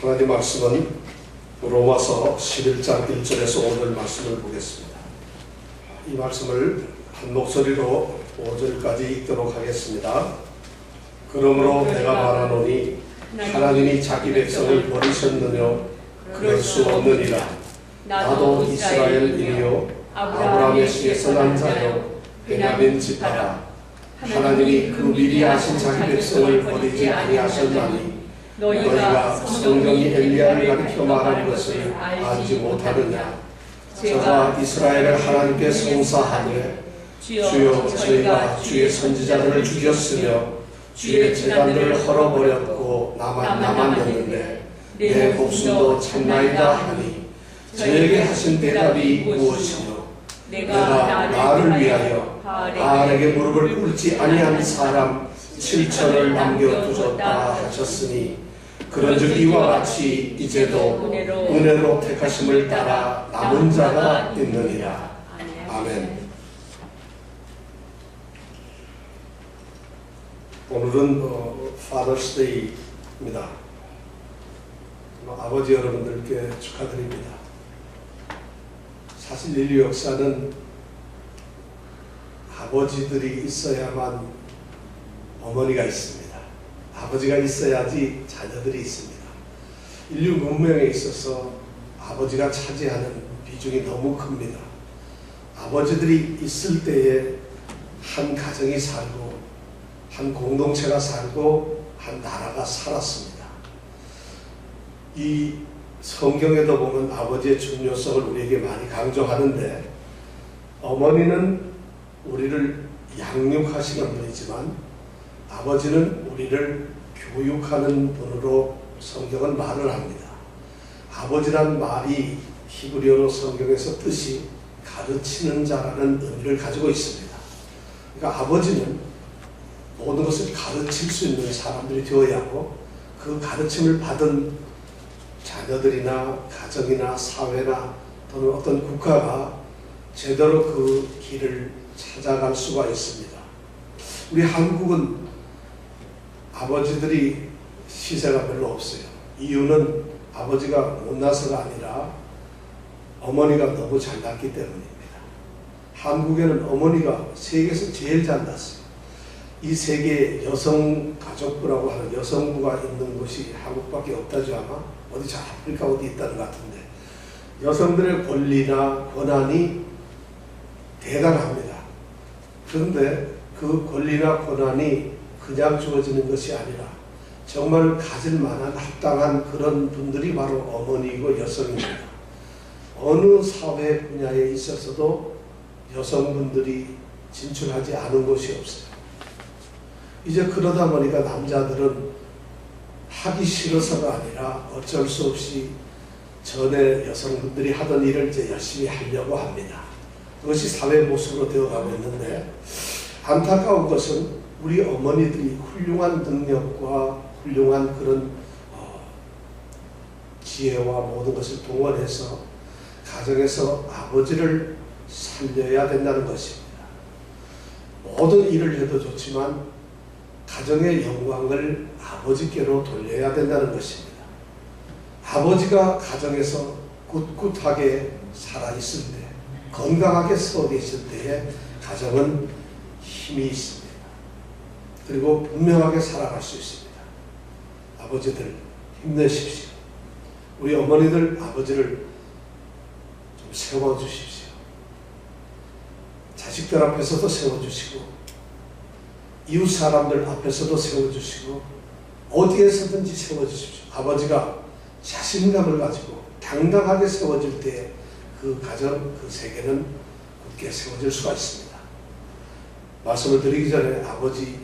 하나님 말씀은 로마서 11장 1절에서 5절 말씀을 보겠습니다. 이 말씀을 한 목소리로 5절까지 읽도록 하겠습니다. 그러므로 내가 말하노니 하나님이 자기 백성을 버리셨느냐? 그럴 수 없느니라. 나도 이스라엘인이요 아브라함의 씨에서 난 자요 베냐민 지파라. 하나님이 그 미리 아신 자기 백성을 버리지 아니하셨나니 너희가 성경이 엘리야를 가리켜 말한 것을 알지 못하느냐? 저가 이스라엘을 하나님께 송사하되 주여 저희가 주의 선지자들을 죽였으며 주의 제단들을 헐어버렸고 나만 남았는데 내 목숨도 참나이다 하니 저에게 하신 대답이 무엇이뇨? 내가 나를 위하여 바알에게 무릎을 꿇지 아니한 사람 7천을 남겨두셨다 하셨으니 그런즉 이와 같이 이제도 은혜로 택하심을 따라 남은 자가 있느니라. 아멘. 오늘은 Father's Day입니다. 아버지 여러분들께 축하드립니다. 사실 인류 역사는 아버지들이 있어야만 어머니가 있습니다. 아버지가 있어야지 자녀들이 있습니다. 인류 문명에 있어서 아버지가 차지하는 비중이 너무 큽니다. 아버지들이 있을 때에 한 가정이 살고 한 공동체가 살고 한 나라가 살았습니다. 이 성경에도 보면 아버지의 중요성을 우리에게 많이 강조하는데 어머니는 우리를 양육하시는 분이지만 아버지는 우리를 교육하는 분으로 성경은 말을 합니다. 아버지란 말이 히브리어로 성경에서 뜻이 가르치는 자라는 의미를 가지고 있습니다. 그러니까 아버지는 모든 것을 가르칠 수 있는 사람들이 되어야 하고 그 가르침을 받은 자녀들이나 가정이나 사회나 또는 어떤 국가가 제대로 그 길을 찾아갈 수가 있습니다. 우리 한국은 아버지들이 시세가 별로 없어요. 이유는 아버지가 못나서가 아니라 어머니가 너무 잘났기 때문입니다. 한국에는 어머니가 세계에서 제일 잘났어요. 이 세계에 여성가족부라고 하는 여성부가 있는 곳이 한국밖에 없다죠. 아마 어디 저 아프리카 어디 있다는 것 같은데 여성들의 권리나 권한이 대단합니다. 그런데 그 권리나 권한이 그냥 주어지는 것이 아니라 정말 가질 만한 합당한 그런 분들이 바로 어머니이고 여성입니다. 어느 사회 분야에 있어서도 여성분들이 진출하지 않은 곳이 없어요. 이제 그러다 보니까 남자들은 하기 싫어서가 아니라 어쩔 수 없이 전에 여성분들이 하던 일을 이제 열심히 하려고 합니다. 그것이 사회 모습으로 되어가고 있는데 안타까운 것은 우리 어머니들이 훌륭한 능력과 훌륭한 그런 지혜와 모든 것을 동원해서 가정에서 아버지를 살려야 된다는 것입니다. 모든 일을 해도 좋지만 가정의 영광을 아버지께로 돌려야 된다는 것입니다. 아버지가 가정에서 꿋꿋하게 살아있을 때, 건강하게 서 계실 때에 가정은 힘이 있습니다. 그리고 분명하게 살아갈 수 있습니다. 아버지들 힘내십시오. 우리 어머니들 아버지를 좀 세워주십시오. 자식들 앞에서도 세워주시고 이웃 사람들 앞에서도 세워주시고 어디에서든지 세워주십시오. 아버지가 자신감을 가지고 당당하게 세워질 때 그 가정, 그 세계는 굳게 세워질 수가 있습니다. 말씀을 드리기 전에 아버지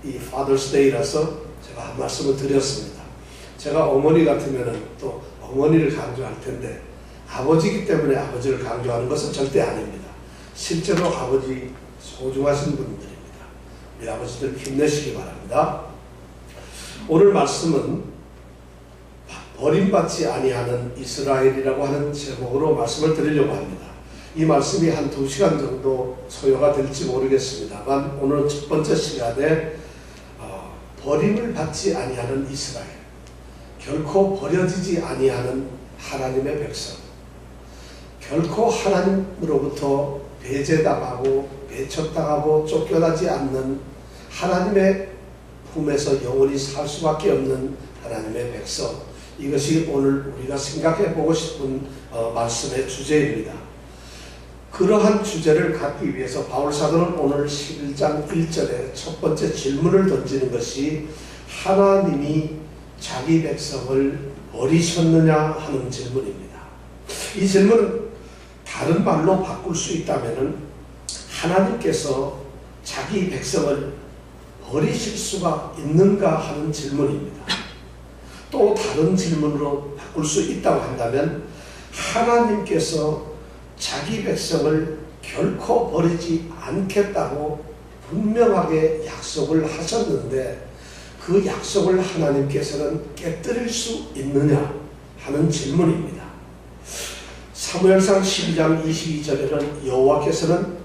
이 Father's Day라서 제가 한 말씀을 드렸습니다. 제가 어머니 같으면 또 어머니를 강조할 텐데 아버지이기 때문에 아버지를 강조하는 것은 절대 아닙니다. 실제로 아버지 소중하신 분들입니다. 우리 아버지들 힘내시기 바랍니다. 오늘 말씀은 버림받지 아니하는 이스라엘이라고 하는 제목으로 말씀을 드리려고 합니다. 이 말씀이 한 2시간 정도 소요가 될지 모르겠습니다만 오늘 첫 번째 시간에 버림을 받지 아니하는 이스라엘. 결코 버려지지 아니하는 하나님의 백성, 결코 하나님으로부터 배제당하고 배척당하고 쫓겨나지 않는 하나님의 품에서 영원히 살 수밖에 없는 하나님의 백성, 이것이 오늘 우리가 생각해 보고 싶은 말씀의 주제입니다. 그러한 주제를 갖기 위해서 바울사도는 오늘 11장 1절에 첫 번째 질문을 던지는 것이 하나님이 자기 백성을 버리셨느냐 하는 질문입니다. 이 질문은 다른 말로 바꿀 수 있다면 하나님께서 자기 백성을 버리실 수가 있는가 하는 질문입니다. 또 다른 질문으로 바꿀 수 있다고 한다면 하나님께서 자기 백성을 결코 버리지 않겠다고 분명하게 약속을 하셨는데 그 약속을 하나님께서는 깨뜨릴 수 있느냐 하는 질문입니다. 사무엘상 12장 22절에는 여호와께서는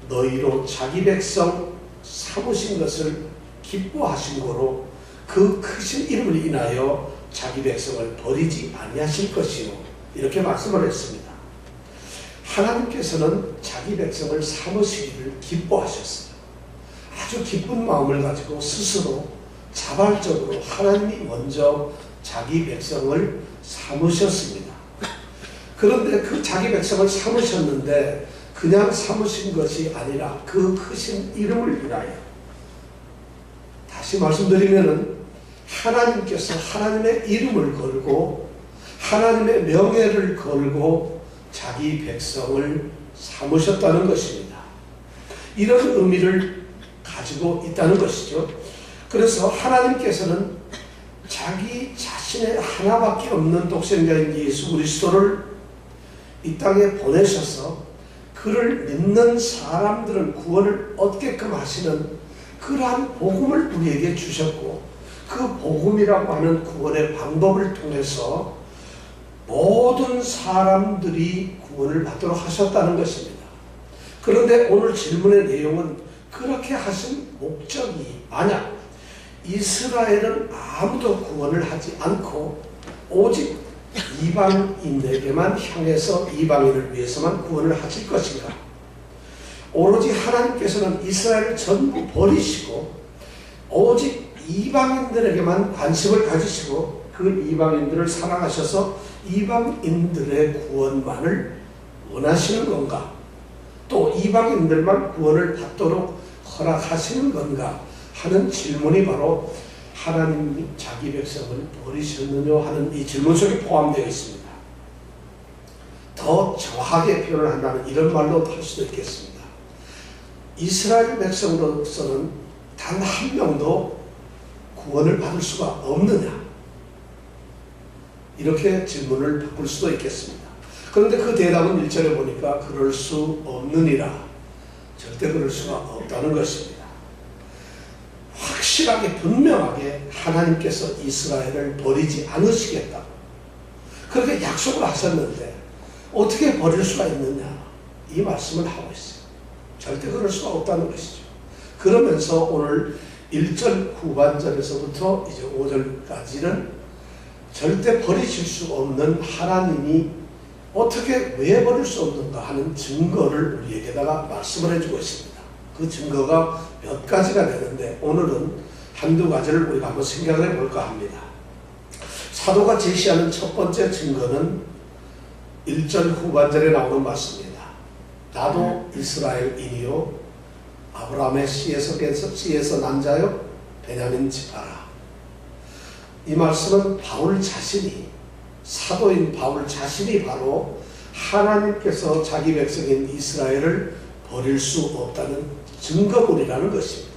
너희로 자기 백성 삼으신 것을 기뻐하신 고로 그 크신 이름을 인하여 자기 백성을 버리지 아니하실 것이요, 이렇게 말씀을 했습니다. 하나님께서는 자기 백성을 삼으시기를 기뻐하셨어요. 아주 기쁜 마음을 가지고 스스로 자발적으로 하나님이 먼저 자기 백성을 삼으셨습니다. 그런데 그 자기 백성을 삼으셨는데 그냥 삼으신 것이 아니라 그 크신 이름을 인하여, 다시 말씀드리면은 하나님께서 하나님의 이름을 걸고 하나님의 명예를 걸고 자기 백성을 삼으셨다는 것입니다. 이런 의미를 가지고 있다는 것이죠. 그래서 하나님께서는 자기 자신의 하나밖에 없는 독생자인 예수 그리스도를 이 땅에 보내셔서 그를 믿는 사람들은 구원을 얻게끔 하시는 그러한 복음을 우리에게 주셨고, 그 복음이라고 하는 구원의 방법을 통해서 모든 사람들이 구원을 받도록 하셨다는 것입니다. 그런데 오늘 질문의 내용은 그렇게 하신 목적이, 만약 이스라엘은 아무도 구원을 하지 않고 오직 이방인에게만 향해서 이방인을 위해서만 구원을 하실 것인가? 오로지 하나님께서는 이스라엘을 전부 버리시고 오직 이방인들에게만 관심을 가지시고 그 이방인들을 사랑하셔서 이방인들의 구원만을 원하시는 건가? 또 이방인들만 구원을 받도록 허락하시는 건가? 하는 질문이 바로 하나님이 자기 백성을 버리셨느냐 하는 이 질문 속에 포함되어 있습니다. 더 정확하게 표현을 한다면 이런 말로 할 수도 있겠습니다. 이스라엘 백성으로서는 단 한 명도 구원을 받을 수가 없느냐? 이렇게 질문을 바꿀 수도 있겠습니다. 그런데 그 대답은 1절에 보니까 그럴 수 없느니라, 절대 그럴 수가 없다는 것입니다. 확실하게 분명하게 하나님께서 이스라엘을 버리지 않으시겠다, 그렇게 약속을 하셨는데 어떻게 버릴 수가 있느냐, 이 말씀을 하고 있어요. 절대 그럴 수가 없다는 것이죠. 그러면서 오늘 1절 후반절에서부터 이제 5절까지는 절대 버리실 수 없는 하나님이 어떻게 왜 버릴 수 없는가 하는 증거를 우리에게다가 말씀을 해주고 있습니다. 그 증거가 몇 가지가 되는데 오늘은 한두 가지를 우리가 한번 생각을 해볼까 합니다. 사도가 제시하는 첫 번째 증거는 1절 후반절에 나오는 말씀입니다. 나도 이스라엘인이요 아브라함의 씨에서 난 자요 베냐민 지파라. 이 말씀은 바울 자신이, 사도인 바울 자신이 바로 하나님께서 자기 백성인 이스라엘을 버릴 수 없다는 증거물이라는 것입니다.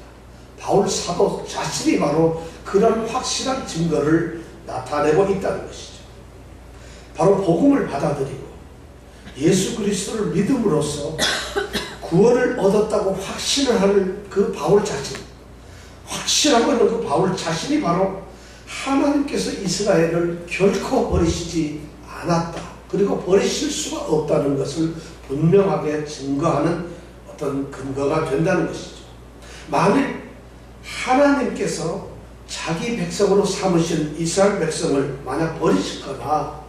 바울 사도 자신이 바로 그런 확실한 증거를 나타내고 있다는 것이죠. 바로 복음을 받아들이고 예수 그리스도를 믿음으로써 구원을 얻었다고 확신을 하는 그 바울 자신, 확실하고 있는 그 바울 자신이 바로 하나님께서 이스라엘을 결코 버리시지 않았다, 그리고 버리실 수가 없다는 것을 분명하게 증거하는 어떤 근거가 된다는 것이죠. 만일 하나님께서 자기 백성으로 삼으신 이스라엘 백성을 만약 버리시거나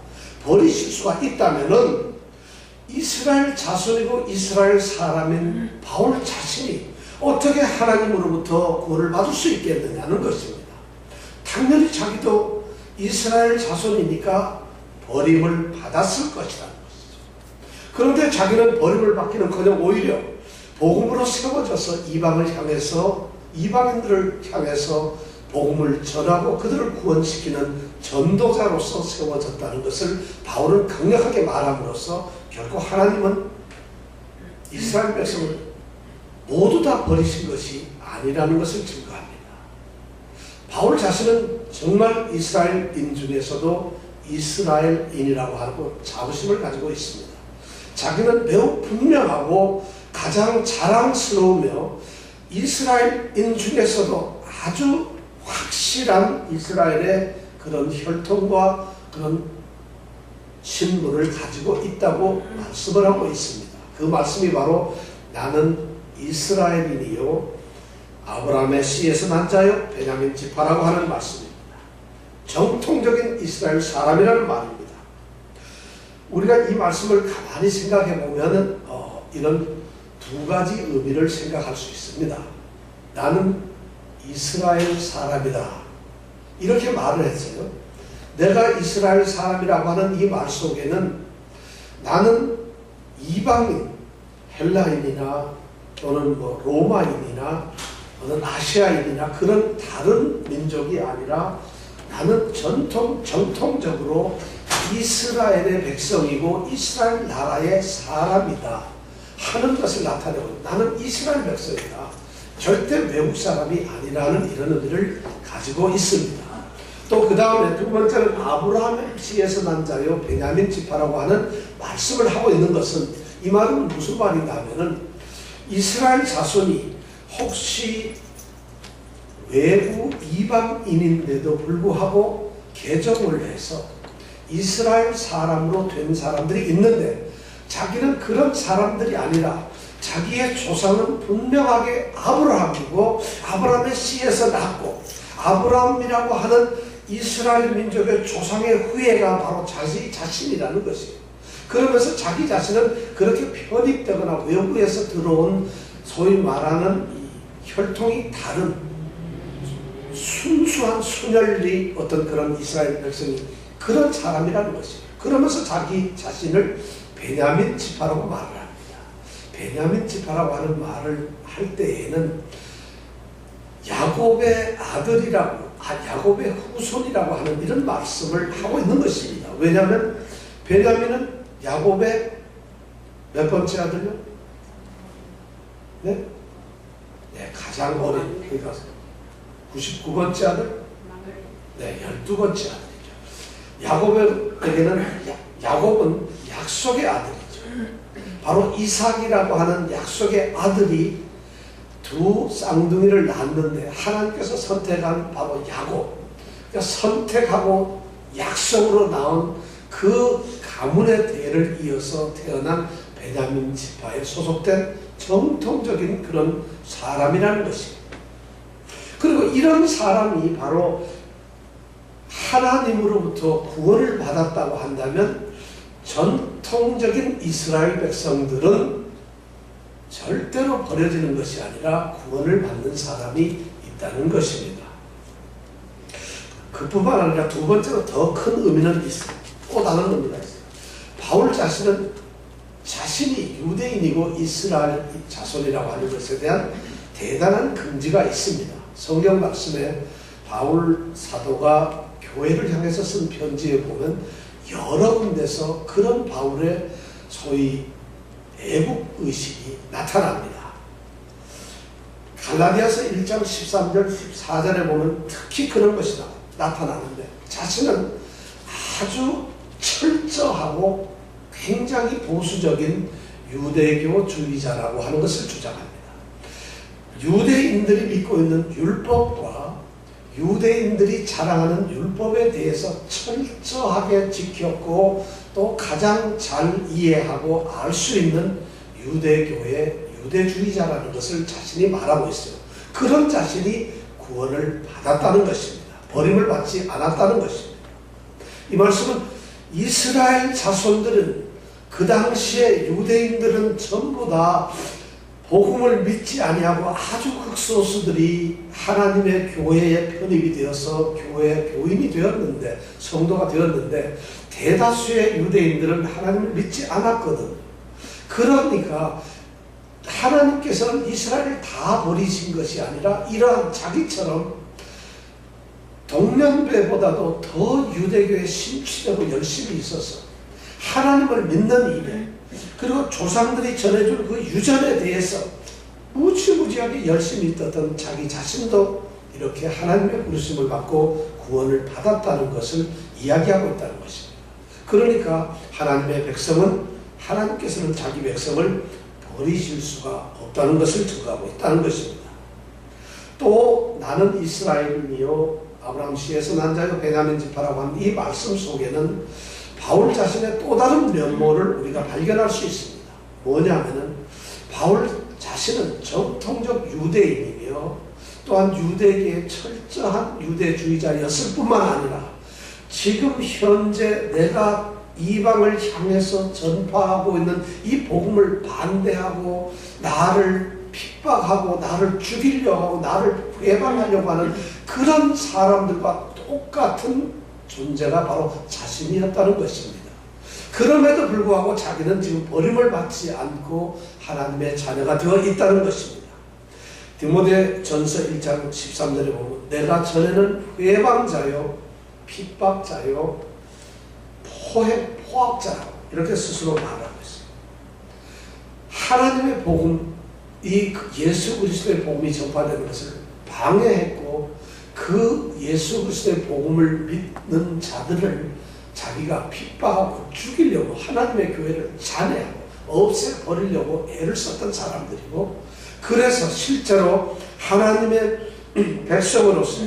버리실 수가 있다면은 이스라엘 자손이고 이스라엘 사람인 바울 자신이 어떻게 하나님으로부터 구원을 받을 수 있겠느냐는 것입니다. 당연히 자기도 이스라엘 자손이니까 버림을 받았을 것이라는 것이죠. 그런데 자기는 버림을 받기는커녕 오히려 복음으로 세워져서 이방인들을 향해서 복음을 전하고 그들을 구원시키는 전도자로서 세워졌다는 것을 바울은 강력하게 말함으로써 결코 하나님은 이스라엘 백성을 모두 다 버리신 것이 아니라는 것을 증거합니다. 바울 자신은 정말 이스라엘인 중에서도 이스라엘인이라고 하고 자부심을 가지고 있습니다. 자기는 매우 분명하고 가장 자랑스러우며 이스라엘인 중에서도 아주 확실한 이스라엘의 그런 혈통과 그런 신분을 가지고 있다고 말씀을 하고 있습니다. 그 말씀이 바로 나는 이스라엘인이요 아브라함의 씨에서 난 자요 베냐민 지파라고 하는 말씀입니다. 정통적인 이스라엘 사람이라는 말입니다. 우리가 이 말씀을 가만히 생각해 보면 이런 두 가지 의미를 생각할 수 있습니다. 나는 이스라엘 사람이다. 이렇게 말을 했어요. 내가 이스라엘 사람이라고 하는 이 말 속에는 나는 이방인, 헬라인이나 또는 로마인이나 어느 아시아인이나 그런 다른 민족이 아니라 나는 정통적으로 이스라엘의 백성이고 이스라엘 나라의 사람이다 하는 것을 나타내고 나는 이스라엘 백성이다. 절대 외국 사람이 아니라는 이런 의미를 가지고 있습니다. 또 그 다음에 두 번째는 아브라함의 씨에서 난 자요 베냐민 지파라고 하는 말씀을 하고 있는 것은 이 말은 무슨 말인가 하면은 이스라엘 자손이 혹시 외부 이방인인데도 불구하고 개종을 해서 이스라엘 사람으로 된 사람들이 있는데 자기는 그런 사람들이 아니라 자기의 조상은 분명하게 아브라함이고 아브라함의 씨에서 났고 아브라함이라고 하는 이스라엘 민족의 조상의 후예가 바로 자신이라는 것이에요. 그러면서 자기 자신은 그렇게 편입되거나 외부에서 들어온 소위 말하는 이 혈통이 다른 순수한 순혈리 어떤 그런 이스라엘 백성이 그런 사람이라는 것이에요. 그러면서 자기 자신을 베냐민 지파라고 말을 합니다. 베냐민 지파라고 하는 말을 할 때에는 야곱의 아들이라고 야곱의 후손이라고 하는 이런 말씀을 하고 있는 것입니다. 왜냐하면 베냐민은 야곱의 몇 번째 아들요? 네? 네, 가장 어린, 그러니까 99번째 아들? 네, 12번째 아들이죠. 야곱은 약속의 아들이죠. 바로 이삭이라고 하는 약속의 아들이 두 쌍둥이를 낳았는데 하나님께서 선택한 바로 야곱, 그러니까 선택하고 약속으로 나온 그 가문의 대를 이어서 태어난 베냐민 지파에 소속된 정통적인 그런 사람이라는 것입니다. 그리고 이런 사람이 바로 하나님으로부터 구원을 받았다고 한다면 전통적인 이스라엘 백성들은 절대로 버려지는 것이 아니라 구원을 받는 사람이 있다는 것입니다. 그뿐만 아니라 두 번째로 더 큰 의미는 있어요. 또 다른 의미가 있어요. 바울 자신은 자신이 유대인이고 이스라엘 자손이라고 하는 것에 대한 대단한 긍지가 있습니다. 성경 말씀에 바울 사도가 교회를 향해서 쓴 편지에 보면 여러 군데서 그런 바울의 소위 애국의식이 나타납니다. 갈라디아서 1장 13절 14절에 보면 특히 그런 것이 나타나는데 자신은 아주 철저하고 굉장히 보수적인 유대교주의자라고 하는 것을 주장합니다. 유대인들이 믿고 있는 율법과 유대인들이 자랑하는 율법에 대해서 철저하게 지켰고 또 가장 잘 이해하고 알 수 있는 유대교의 유대주의자라는 것을 자신이 말하고 있어요. 그런 자신이 구원을 받았다는 것입니다. 버림을 받지 않았다는 것입니다. 이 말씀은 이스라엘 자손들은, 그 당시에 유대인들은 전부 다 복음을 믿지 아니하고 아주 극소수들이 하나님의 교회에 편입이 되어서 교회의 교인이 되었는데, 성도가 되었는데, 대다수의 유대인들은 하나님을 믿지 않았거든. 그러니까 하나님께서는 이스라엘을 다 버리신 것이 아니라 이러한 자기처럼 동년배보다도 더 유대교에 심취되고 열심히 있어서 하나님을 믿는 일에, 그리고 조상들이 전해준 그 유전에 대해서 무지무지하게 열심히 있었던 자기 자신도 이렇게 하나님의 부르심을 받고 구원을 받았다는 것을 이야기하고 있다는 것입니다. 그러니까 하나님의 백성은, 하나님께서는 자기 백성을 버리실 수가 없다는 것을 증거하고 있다는 것입니다. 또 나는 이스라엘이요 아브라함 씨에서 난 자요 베냐민 지파라고 하는 이 말씀 속에는 바울 자신의 또 다른 면모를 우리가 발견할 수 있습니다. 뭐냐면은 바울 자신은 정통적 유대인이며 또한 유대계의 철저한 유대주의자였을 뿐만 아니라 지금 현재 내가 이방을 향해서 전파하고 있는 이 복음을 반대하고 나를 핍박하고 나를 죽이려고 하고 나를 회방하려고 하는 그런 사람들과 똑같은 존재가 바로 자신이었다는 것입니다. 그럼에도 불구하고 자기는 지금 버림을 받지 않고 하나님의 자녀가 되어 있다는 것입니다. 디모데 전서 1장 13절에 보면 내가 전에는 회방자요 핍박자요 포악자라고 이렇게 스스로 말하고 있습니다. 하나님의 복음, 이 예수 그리스도의 복음이 전파되는 것을 방해했고 그 예수 그리스도의 복음을 믿는 자들을 자기가 핍박하고 죽이려고 하나님의 교회를 잔해하고 없애버리려고 애를 썼던 사람들이고, 그래서 실제로 하나님의 백성으로서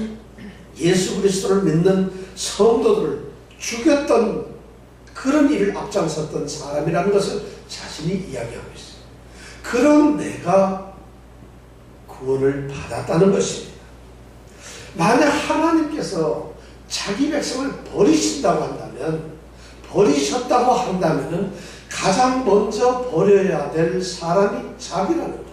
예수 그리스도를 믿는 성도들을 죽였던 그런 일을 앞장섰던 사람이라는 것을 자신이 이야기하고 있어요. 그런 내가 구원을 받았다는 것입니다. 만약 하나님께서 자기 백성을 버리셨다고 한다면 가장 먼저 버려야 될 사람이 자기라는 것이에요.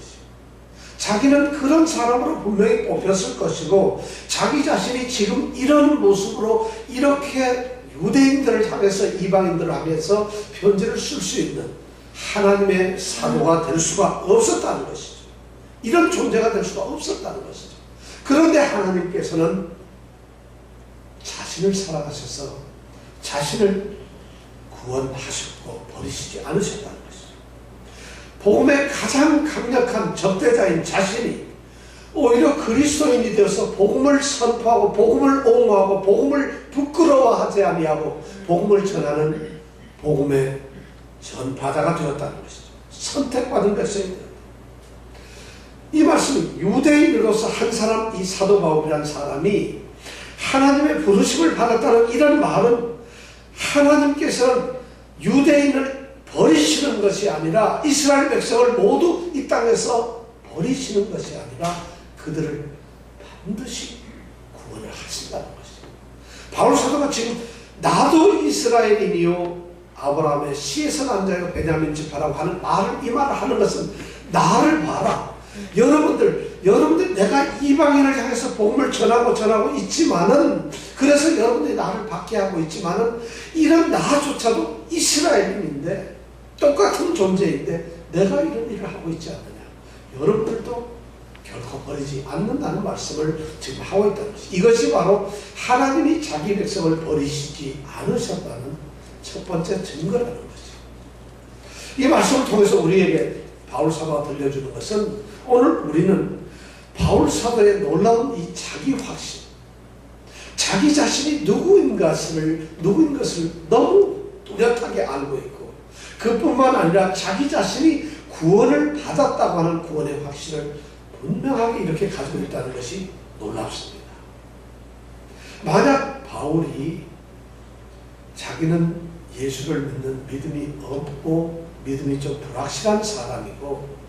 자기는 그런 사람으로 분명히 뽑혔을 것이고, 자기 자신이 지금 이런 모습으로 이렇게 유대인들을 향해서, 이방인들을 향해서 편지를 쓸 수 있는 하나님의 사도가 될 수가 없었다는 것이죠. 이런 존재가 될 수가 없었다는 것이죠. 그런데 하나님께서는 자신을 사랑하셔서 자신을 구원하셨고 버리시지 않으셨다는 것이죠. 복음의 가장 강력한 적대자인 자신이 오히려 그리스도인이 되어서 복음을 선포하고 복음을 옹호하고 복음을 부끄러워하지 아니하고 복음을 전하는 복음의 전파자가 되었다는 것이죠. 선택받은 백성입니다. 이 말씀은 유대인으로서 한 사람, 이 사도 바울이라는 사람이 하나님의 부르심을 받았다는 이런 말은 하나님께서는 유대인을 버리시는 것이 아니라 이스라엘 백성을 모두 이 땅에서 버리시는 것이 아니라 그들을 반드시 구원을 하신다는 것이죠. 바울 사도가 지금 나도 이스라엘인이요 아브라함의 씨에서 난 자요 베냐민 지파라고 하는 이 말을 하는 것은 나를 봐라. 여러분들 내가 이방인을 향해서 복음을 전하고 있지만은, 그래서 여러분들이 나를 박해하고 있지만은 이런 나조차도 이스라엘인인데 똑같은 존재인데 내가 이런 일을 하고 있지 않느냐. 여러분들도 결코 버리지 않는다는 말씀을 지금 하고 있다는 것이죠. 이것이 바로 하나님이 자기 백성을 버리시지 않으셨다는 첫 번째 증거라는 거죠. 이 말씀을 통해서 우리에게 바울 사도가 들려주는 것은, 오늘 우리는 바울 사도의 놀라운 이 자기 확신, 자기 자신이 누구인 것을 너무 뚜렷하게 알고 있고, 그뿐만 아니라 자기 자신이 구원을 받았다고 하는 구원의 확신을 분명하게 이렇게 가지고 있다는 것이 놀랍습니다. 만약 바울이 자기는 예수를 믿는 믿음이 없고 믿음이 좀 불확실한 사람이고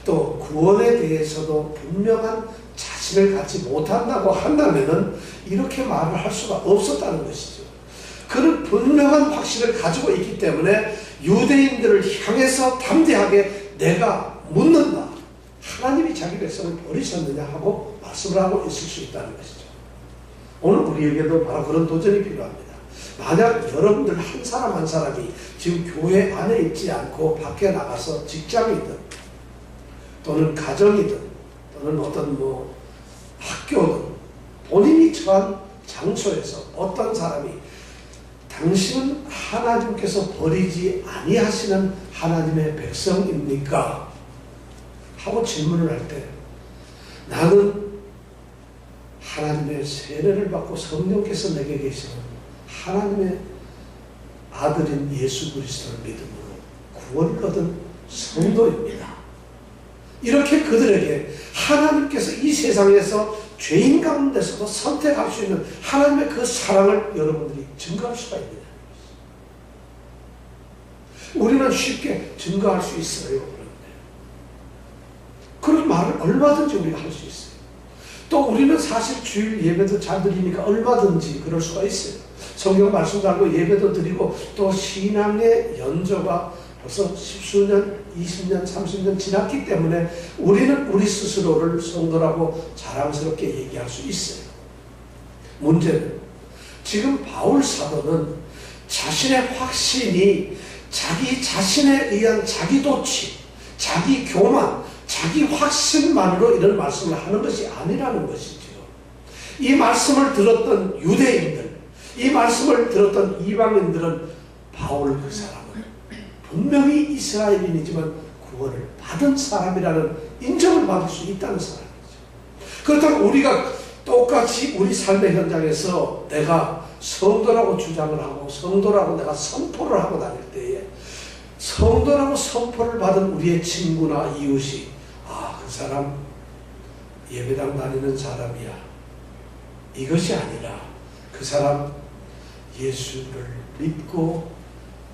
또 구원에 대해서도 분명한 자신 확신을 갖지 못한다고 한다면은 이렇게 말을 할 수가 없었다는 것이죠. 그는 분명한 확신을 가지고 있기 때문에 유대인들을 향해서 담대하게 내가 묻는다. 하나님이 자기 백성을 버리셨느냐 하고 말씀을 하고 있을 수 있다는 것이죠. 오늘 우리에게도 바로 그런 도전이 필요합니다. 만약 여러분들 한 사람 한 사람이 지금 교회 안에 있지 않고 밖에 나가서 직장이든 또는 가정이든 또는 어떤 학교든 본인이 처한 장소에서 어떤 사람이 당신은 하나님께서 버리지 아니하시는 하나님의 백성입니까? 하고 질문을 할 때 나는 하나님의 세례를 받고 성령께서 내게 계시는 하나님의 아들인 예수 그리스도를 믿음으로 구원을 얻은 성도입니다. 이렇게 그들에게 하나님께서 이 세상에서 죄인 가운데서도 선택할 수 있는 하나님의 그 사랑을 여러분들이 증거할 수가 있느냐. 우리는 쉽게 증거할 수 있어요. 그런데 그런 말을 얼마든지 우리가 할 수 있어요. 또 우리는 사실 주일 예배도 잘 드리니까 얼마든지 그럴 수가 있어요. 성경 말씀도 알고 예배도 드리고 또 신앙의 연조가 벌써 10수년, 20년, 30년 지났기 때문에 우리는 우리 스스로를 성도라고 자랑스럽게 얘기할 수 있어요. 문제는 지금 바울 사도는 자신의 확신이 자기 자신에 의한 자기 도취, 자기 교만, 자기 확신만으로 이런 말씀을 하는 것이 아니라는 것이죠. 이 말씀을 들었던 유대인들, 이 말씀을 들었던 이방인들은 바울 그 사람은 분명히 이스라엘인이지만 구원을 받은 사람이라는 인정을 받을 수 있다는 사람이죠. 그렇다면 우리가 똑같이 우리 삶의 현장에서 내가 성도라고 주장을 하고 성도라고 내가 선포를 하고 다닐 때에 성도라고 선포를 받은 우리의 친구나 이웃이 그 사람 예배당 다니는 사람이야. 이것이 아니라 그 사람 예수를 믿고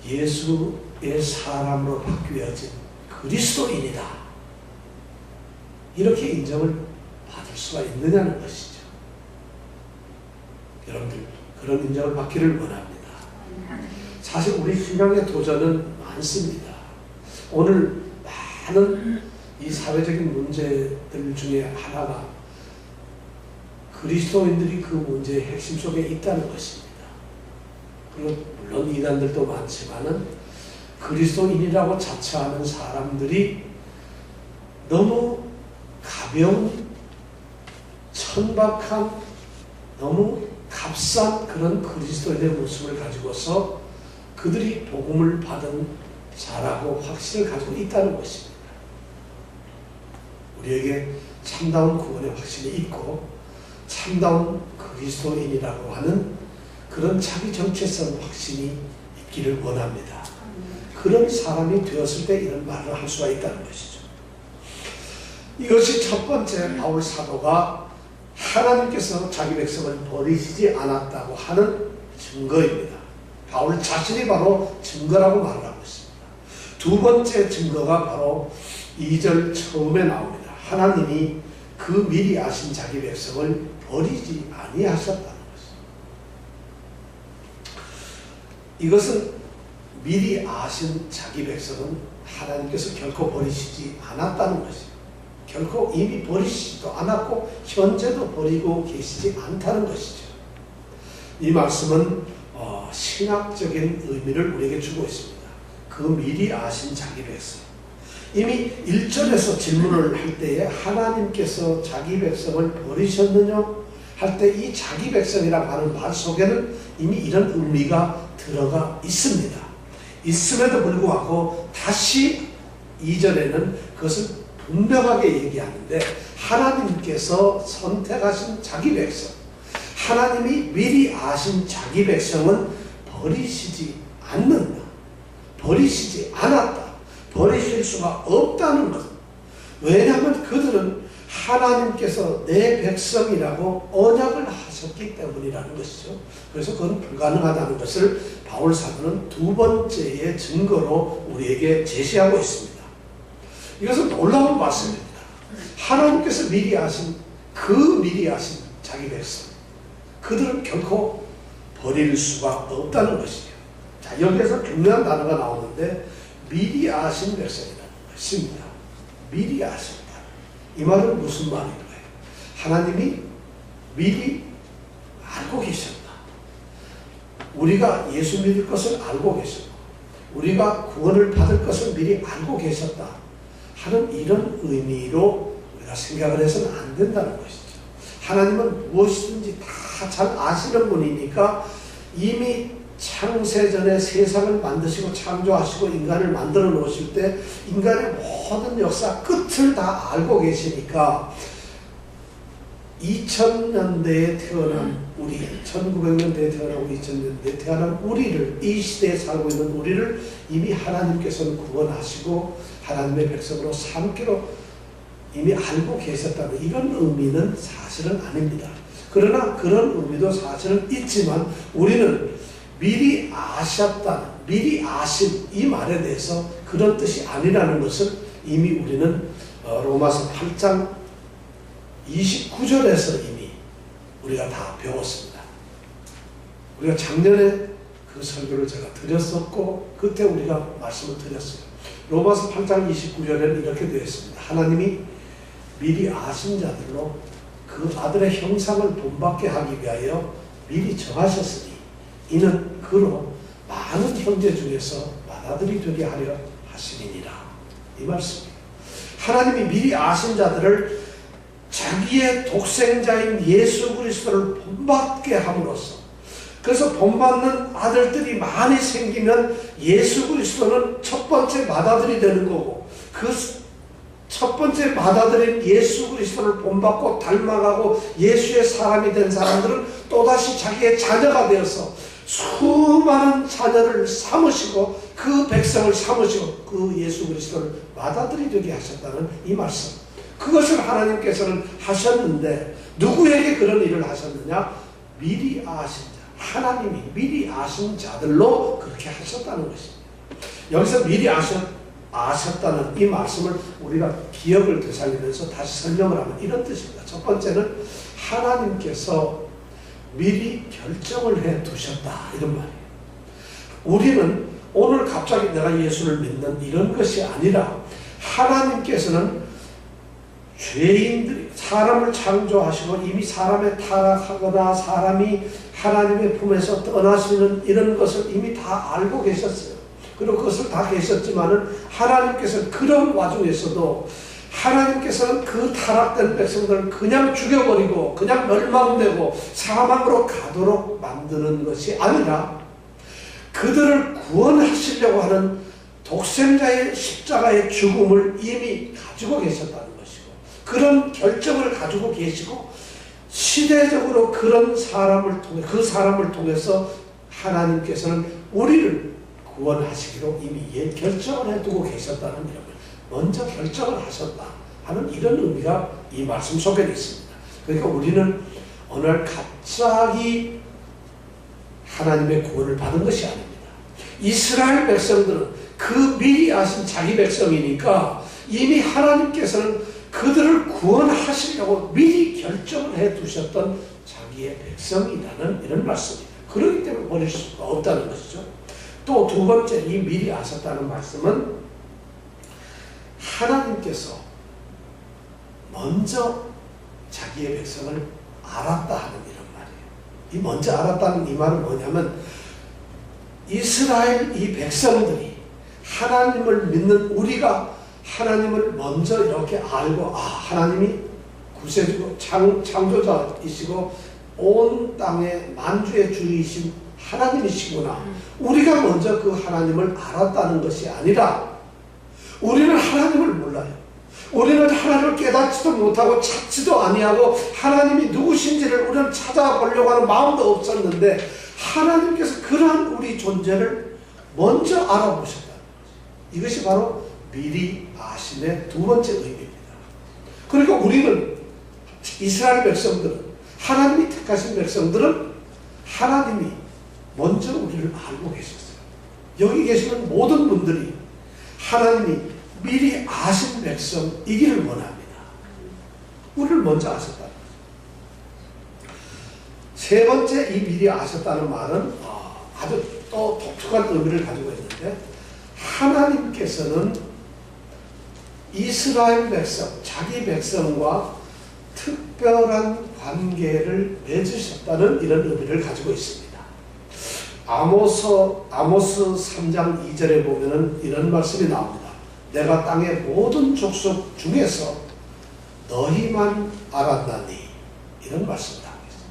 예수의 사람으로 바뀌어진 그리스도인이다. 이렇게 인정을 받을 수가 있느냐는 것이죠. 여러분들 그런 인정을 받기를 원합니다. 사실 우리 신앙의 도전은 많습니다. 오늘 많은 이 사회적인 문제들 중에 하나가 그리스도인들이 그 문제의 핵심 속에 있다는 것입니다. 물론 이단들도 많지만은 그리스도인이라고 자처하는 사람들이 너무 가벼운 천박한 너무 값싼 그런 그리스도인의 모습을 가지고서 그들이 복음을 받은 자라고 확신을 가지고 있다는 것입니다. 우리에게 참다운 구원의 확신이 있고 참다운 그리스도인이라고 하는 그런 자기 정체성 확신이 있기를 원합니다. 그런 사람이 되었을 때 이런 말을 할 수가 있다는 것이죠. 이것이 첫 번째 바울 사도가 하나님께서 자기 백성을 버리시지 않았다고 하는 증거입니다. 바울 자신이 바로 증거라고 말을 하고 있습니다. 두 번째 증거가 바로 2절 처음에 나옵니다. 하나님이 그 미리 아신 자기 백성을 버리지 아니하셨다는 것입니다. 이것은 미리 아신 자기 백성은 하나님께서 결코 버리시지 않았다는 것입니다. 결코 이미 버리시지도 않았고 현재도 버리고 계시지 않다는 것이죠. 이 말씀은 신학적인 의미를 우리에게 주고 있습니다. 그 미리 아신 자기 백성. 이미 1절에서 질문을 할 때에 하나님께서 자기 백성을 버리셨느냐 할 때 이 자기 백성이라고 하는 말 속에는 이미 이런 의미가 들어가 있습니다. 있음에도 불구하고 다시 2절에는 그것을 분명하게 얘기하는데 하나님께서 선택하신 자기 백성, 하나님이 미리 아신 자기 백성은 버리시지 않는다. 버리시지 않았다. 버리실 수가 없다는 것. 왜냐하면 그들은 하나님께서 내 백성이라고 언약을 하셨기 때문이라는 것이죠. 그래서 그건 불가능하다는 것을 바울 사도는 두 번째의 증거로 우리에게 제시하고 있습니다. 이것은 놀라운 말씀입니다. 하나님께서 미리 아신 그 미리 아신 자기 백성, 그들은 결코 버릴 수가 없다는 것이죠. 자, 여기에서 중요한 단어가 나오는데 미리 아신 백성이라는 것입니다. 미리 아신다. 이 말은 무슨 말인가요? 하나님이 미리 알고 계셨다. 우리가 예수 믿을 것을 알고 계셨고 우리가 구원을 받을 것을 미리 알고 계셨다 하는 이런 의미로 우리가 생각을 해서는 안 된다는 것이죠. 하나님은 무엇이든지 다 잘 아시는 분이니까 이미 창세전에 세상을 만드시고 창조하시고 인간을 만들어 놓으실 때 인간의 모든 역사 끝을 다 알고 계시니까 2000년대에 태어난 우리, 1900년대에 태어나고 2000년대에 태어난 우리를, 이 시대에 살고 있는 우리를 이미 하나님께서는 구원하시고 하나님의 백성으로 삼기로 이미 알고 계셨다는 이런 의미는 사실은 아닙니다. 그러나 그런 의미도 사실은 있지만 우리는 미리 아셨다는, 미리 아신 이 말에 대해서 그런 뜻이 아니라는 것을 이미 우리는 로마서 8장 29절에서 이미 우리가 다 배웠습니다. 우리가 작년에 그 설교를 제가 드렸었고 그때 우리가 말씀을 드렸어요. 로마서 8장 29절에는 이렇게 되어 있습니다. 하나님이 미리 아신 자들로 그 아들의 형상을 본받게 하기 위하여 미리 정하셨으니 이는 그로 많은 형제 중에서 맏아들이 되게 하려 하시니라. 이 말씀입니다. 하나님이 미리 아신 자들을 자기의 독생자인 예수 그리스도를 본받게 함으로써, 그래서 본받는 아들들이 많이 생기면 예수 그리스도는 첫 번째 맏아들이 되는 거고, 그 첫 번째 맏아들인 예수 그리스도를 본받고 닮아가고 예수의 사람이 된 사람들은 또다시 자기의 자녀가 되어서 수많은 자녀를 삼으시고 그 백성을 삼으시고 그 예수 그리스도를 맏아들이 되게 하셨다는 이 말씀. 그것을 하나님께서는 하셨는데 누구에게 그런 일을 하셨느냐? 미리 아신 자, 하나님이 미리 아신 자들로 그렇게 하셨다는 것입니다. 여기서 미리 아셨다는 이 말씀을 우리가 기억을 되살리면서 다시 설명을 하면 이런 뜻입니다. 첫 번째는 하나님께서 미리 결정을 해 두셨다, 이런 말이에요. 우리는 오늘 갑자기 내가 예수를 믿는 이런 것이 아니라 하나님께서는 죄인들이, 사람을 창조하시고 이미 사람에 타락하거나 사람이 하나님의 품에서 떠나시는 이런 것을 이미 다 알고 계셨어요. 그리고 그것을 다 계셨지만은 하나님께서는 그런 와중에서도 하나님께서는 그 타락된 백성들을 그냥 죽여버리고 그냥 멸망되고 사망으로 가도록 만드는 것이 아니라 그들을 구원하시려고 하는 독생자의 십자가의 죽음을 이미 가지고 계셨다는 것이고, 그런 결정을 가지고 계시고 시대적으로 그런 사람을 통해, 그 사람을 통해서 하나님께서는 우리를 구원하시기로 이미 결정을 해두고 계셨다는 이런, 먼저 결정을 하셨다 하는 이런 의미가 이 말씀 속에 있습니다. 그러니까 우리는 오늘 갑자기 하나님의 구원을 받은 것이 아닙니다. 이스라엘 백성들은 그 미리 아신 자기 백성이니까 이미 하나님께서는 그들을 구원하시려고 미리 결정을 해 두셨던 자기의 백성이라는 이런 말씀입니다. 그렇기 때문에 버릴 수가 없다는 것이죠. 또 두 번째, 이 미리 아셨다는 말씀은 하나님께서 먼저 자기의 백성을 알았다 하는 이런 말이에요. 이 먼저 알았다는 이 말은 뭐냐면 이스라엘 이 백성들이 하나님을 믿는 우리가 하나님을 먼저 이렇게 알고, 하나님이 구세주고 창조자이시고 온 땅의 만주의 주이신 하나님이시구나. 우리가 먼저 그 하나님을 알았다는 것이 아니라 우리는 하나님을 몰라요. 우리는 하나님을 깨닫지도 못하고 찾지도 아니하고 하나님이 누구신지를 우리는 찾아보려고 하는 마음도 없었는데 하나님께서 그러한 우리 존재를 먼저 알아보셨다는 거죠. 이것이 바로 미리 아심의 두 번째 의미입니다. 그러니까 우리는, 이스라엘 백성들은, 하나님이 택하신 백성들은 하나님이 먼저 우리를 알고 계셨어요. 여기 계시는 모든 분들이 하나님이 미리 아신 백성이기를 원합니다. 우리를 먼저 아셨다는 거죠. 세 번째 이 미리 아셨다는 말은 아주 또 독특한 의미를 가지고 있는데, 하나님께서는 이스라엘 백성, 자기 백성과 특별한 관계를 맺으셨다는 이런 의미를 가지고 있습니다. 아모스 3장 2절에 보면은 이런 말씀이 나옵니다. 내가 땅의 모든 족속 중에서 너희만 알았나니, 이런 말씀을 하고 있습니다.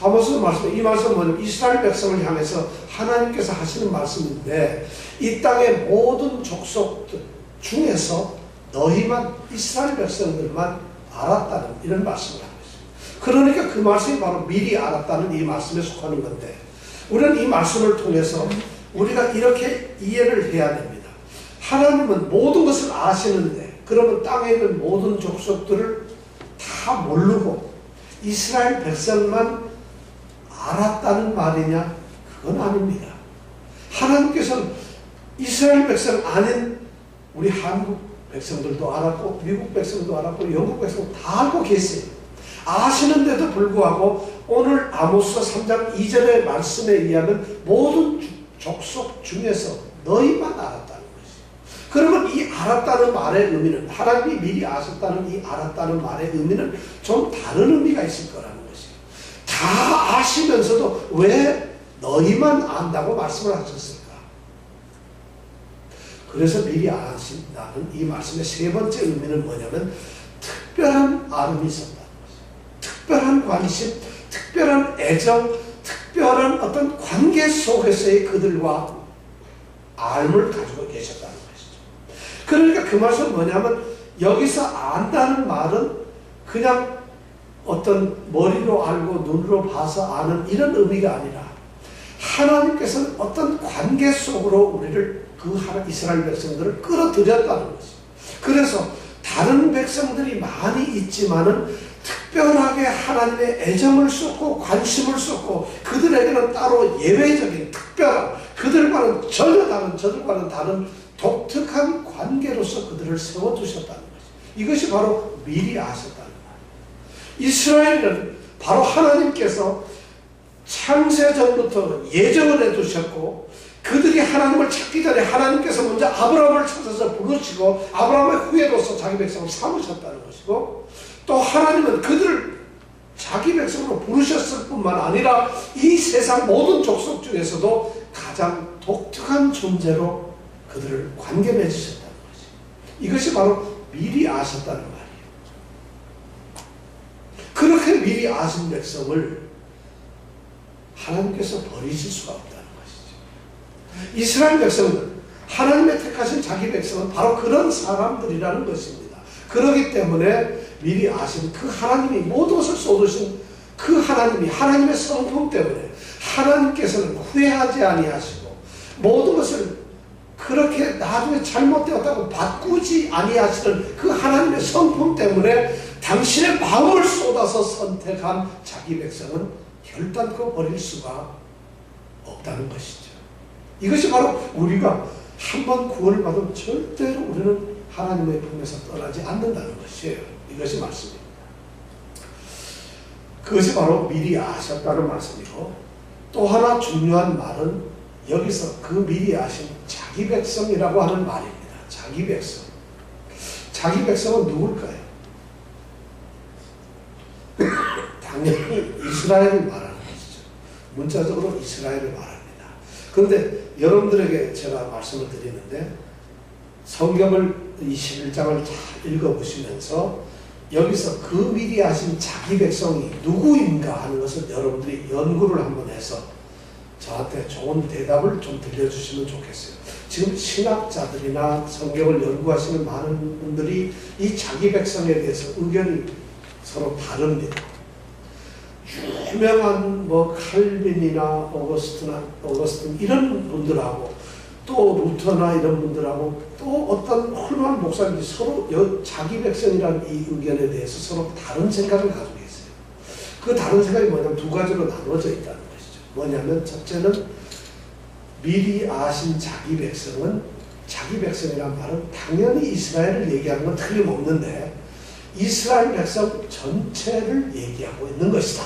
아모스 말씀, 이 말씀은 뭐냐면 이스라엘 백성을 향해서 하나님께서 하시는 말씀인데, 이 땅의 모든 족속들 중에서 너희만, 이스라엘 백성들만 알았다는 이런 말씀을 하고 있습니다. 그러니까 그 말씀이 바로 미리 알았다는 이 말씀에 속하는 건데, 우리는 이 말씀을 통해서 우리가 이렇게 이해를 해야 됩니다. 하나님은 모든 것을 아시는데, 그러면 땅에 있는 모든 족속들을 다 모르고 이스라엘 백성만 알았다는 말이냐? 그건 아닙니다. 하나님께서는 이스라엘 백성 아닌 우리 한국 백성들도 알았고, 미국 백성도 알았고, 영국 백성도 다 알고 계세요. 아시는데도 불구하고 오늘 아모스 3장 2절의 말씀에 의하면 모든 족속 중에서 너희만 알았다는 것이에요. 그러면 이 알았다는 말의 의미는, 하나님이 미리 아셨다는 이 알았다는 말의 의미는 좀 다른 의미가 있을 거라는 것이에요. 다 아시면서도 왜 너희만 안다고 말씀을 하셨을까? 그래서 미리 아신다는 이 말씀의 세 번째 의미는 뭐냐면, 특별한 아름이 있었다는 것이에요. 특별한 관심, 특별한 애정, 특별한 어떤 관계 속에서의 그들과 알을 가지고 계셨다는 것이죠. 그러니까 그 말씀은 뭐냐면, 여기서 안다는 말은 그냥 어떤 머리로 알고 눈으로 봐서 아는 이런 의미가 아니라, 하나님께서는 어떤 관계 속으로 우리를, 그 이스라엘 백성들을 끌어들였다는 것이죠. 그래서 다른 백성들이 많이 있지만은 특별하게 하나님의 애정을 쏟고 관심을 쏟고, 그들에게는 따로 예외적인 특별한, 그들과는 전혀 다른, 저들과는 다른 독특한 관계로서 그들을 세워두셨다는 것이죠. 이것이 바로 미리 아셨다는 말이에요. 이스라엘은 바로 하나님께서 창세전부터 예정을 해두셨고, 그들이 하나님을 찾기 전에 하나님께서 먼저 아브라함을 찾아서 부르시고 아브라함의 후예로서 자기 백성을 삼으셨다는 것이고, 또 하나님은 그들을 자기 백성으로 부르셨을 뿐만 아니라 이 세상 모든 족속 중에서도 가장 독특한 존재로 그들을 관계 맺으셨다는 것이에요. 이것이 바로 미리 아셨다는 말이에요. 그렇게 미리 아신 백성을 하나님께서 버리실 수가 없다는 것이죠. 이스라엘 백성은, 하나님의 택하신 자기 백성은 바로 그런 사람들이라는 것입니다. 그렇기 때문에 미리 아신 그 하나님이 모든 것을 쏟으신 그 하나님이, 하나님의 성품 때문에 하나님께서는 후회하지 아니하시고 모든 것을 그렇게 나중에 잘못되었다고 바꾸지 아니하시는 그 하나님의 성품 때문에 당신의 마음을 쏟아서 선택한 자기 백성은 결단코 버릴 수가 없다는 것이죠. 이것이 바로 우리가 한번 구원을 받으면 절대로 우리는 하나님의 품에서 떠나지 않는다는 것이에요. 이것이 말씀입니다. 그것이 바로 미리 아셨다는 말씀이고, 또 하나 중요한 말은 여기서 그 미리 아신 자기 백성이라고 하는 말입니다. 자기 백성. 자기 백성은 누굴까요? 당연히 이스라엘을 말하는 것이죠. 문자적으로 이스라엘을 말합니다. 그런데 여러분들에게 제가 말씀을 드리는데, 성경을 21장을 잘 읽어보시면서 여기서 그 미리 하신 자기 백성이 누구인가 하는 것을 여러분들이 연구를 한번 해서 저한테 좋은 대답을 좀 들려주시면 좋겠어요. 지금 신학자들이나 성경을 연구하시는 많은 분들이 이 자기 백성에 대해서 의견이 서로 다릅니다. 유명한 칼빈이나 오거스틴 이런 분들하고, 또 루터나 이런 분들하고, 또 어떤 훌륭한 목사님이 서로 자기 백성이라는 이 의견에 대해서 서로 다른 생각을 가지고 있어요. 그 다른 생각이 뭐냐면 두 가지로 나누어져 있다는 것이죠. 뭐냐면 첫째는 미리 아신 자기 백성은, 자기 백성이란 말은 당연히 이스라엘을 얘기하는 건 틀림없는데 이스라엘 백성 전체를 얘기하고 있는 것이다.